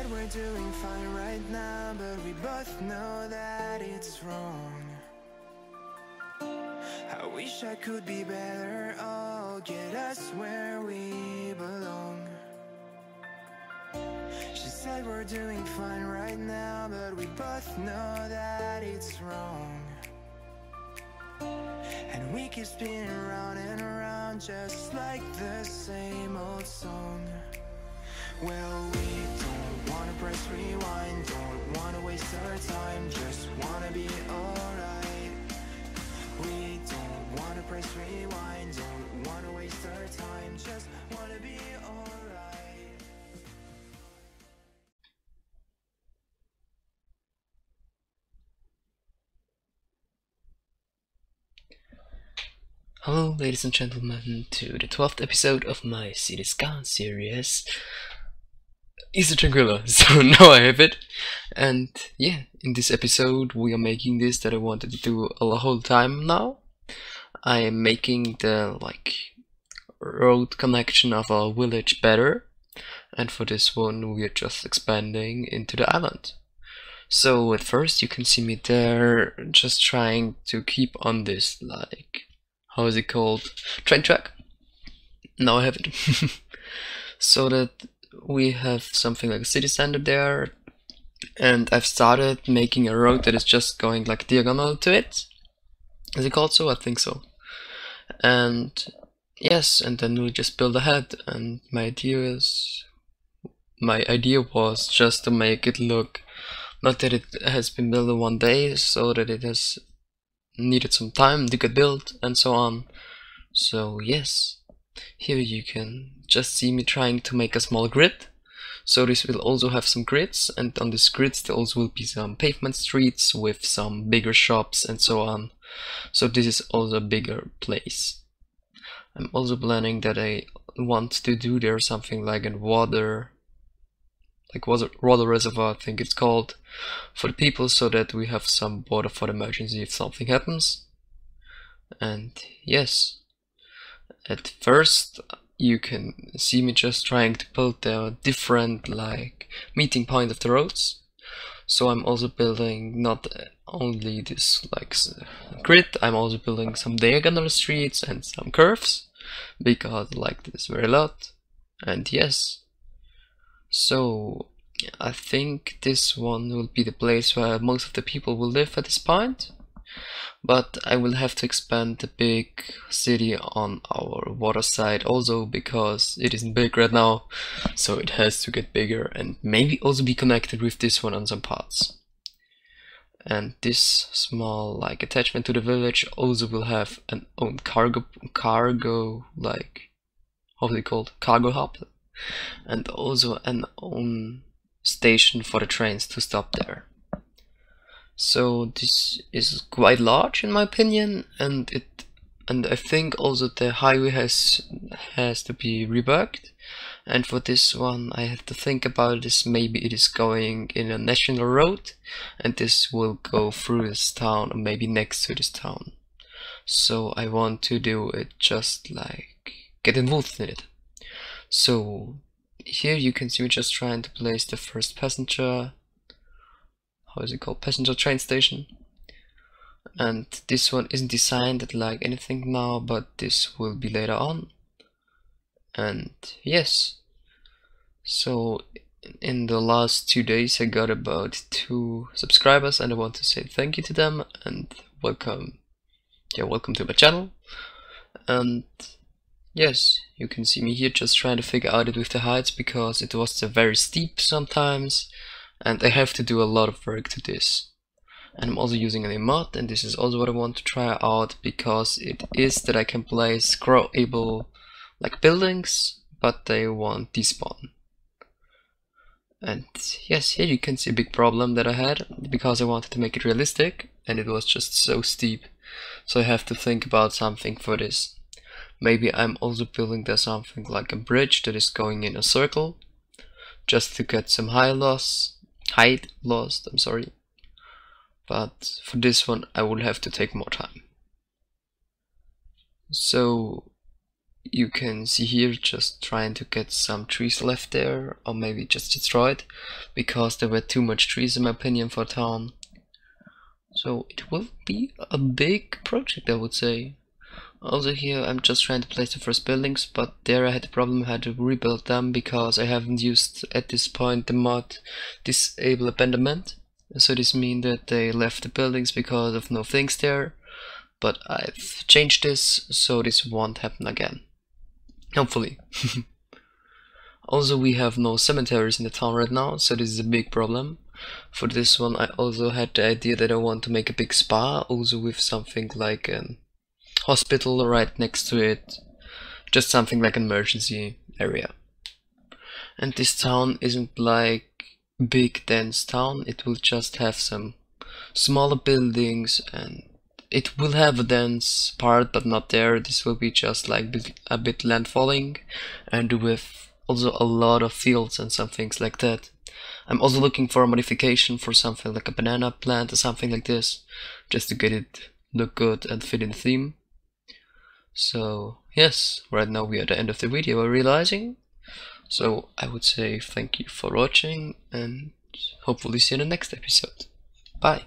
said we're doing fine right now, but we both know that it's wrong. I wish I could be better, oh, get us where we belong. She said we're doing fine right now, but we both know that it's wrong. And we keep spinning round and around, just like the same old song. Well, we don't wanna press rewind, don't wanna waste our time, just wanna be alright. We don't wanna press rewind, don't wanna waste our time, just wanna be alright. Hello, ladies and gentlemen, to the 12th episode of my Skylines series, Isla Tranquila. So now I have it, and yeah, in this episode we are making this that I wanted to do a whole time now. I am making the road connection of our village better, and for this one we are just expanding into the island. So at first you can see me there just trying to keep on this how is it called? Train track. Now I have it. So that we have something like a city center there, and I've started making a road that is just going like diagonal to it. Is it called so? I think so. And yes, and then we just build ahead, and my idea was just to make it look, not that it has been built in one day, so that it has needed some time to get built and so on. So yes, here you can just see me trying to make a small grid. So this will also have some grids, and on these grids there also will be some pavement streets with some bigger shops and so on. So this is also a bigger place. I'm also planning that I want to do there something like a water reservoir, I think it's called, for the people, so that we have some water for the emergency if something happens. And yes, at first you can see me just trying to build the different meeting point of the roads. So I'm also building not only this grid, I'm also building some diagonal streets and some curves, because I like this very lot. And yes, so I think this one will be the place where most of the people will live at this point. But I will have to expand the big city on our water side also, because it isn't big right now, so it has to get bigger and maybe also be connected with this one on some parts. And this small attachment to the village also will have an own cargo how's it called? Cargo hub, and also an own station for the trains to stop there. So this is quite large in my opinion, and I think also the highway has to be reworked. And for this one I have to think about this, maybe it is going in a national road and this will go through this town or maybe next to this town. So I want to do it just get involved in it. So here you can see me just trying to place the first passenger, how is it called, passenger train station. And this one isn't designed like anything now, but this will be later on. And yes, so in the last 2 days I got about 2 subscribers, and I want to say thank you to them and welcome to my channel. And yes, you can see me here just trying to figure out it with the heights, because it was very steep sometimes and I have to do a lot of work to this. And I'm also using a mod, and this is also what I want to try out, because it is that I can place scrollable buildings, but they won't despawn. And yes, here you can see a big problem that I had, because I wanted to make it realistic and it was just so steep. So I have to think about something for this. Maybe I'm also building there something like a bridge that is going in a circle, just to get some height lost, I'm sorry. But for this one I will have to take more time. So you can see here, just trying to get some trees left there, or maybe just destroyed, because there were too much trees in my opinion for town. So it will be a big project, I would say. Also here I'm just trying to place the first buildings, but there I had the problem, I had to rebuild them because I haven't used at this point the mod disable abandonment. So this means that they left the buildings because of no things there, but I've changed this so this won't happen again. Hopefully. Also we have no cemeteries in the town right now, so this is a big problem. For this one I also had the idea that I want to make a big spa, also with something like an hospital right next to it, just something like an emergency area. And this town isn't like big dense town, it will just have some smaller buildings, and it will have a dense part but not there. This will be just like a bit landfalling, and with also a lot of fields and some things like that. I'm also looking for a modification for something like a banana plant or something like this, just to get it look good and fit in the theme. So yes, right now we are at the end of the video, we're realizing. So I would say thank you for watching, and hopefully see you in the next episode. Bye!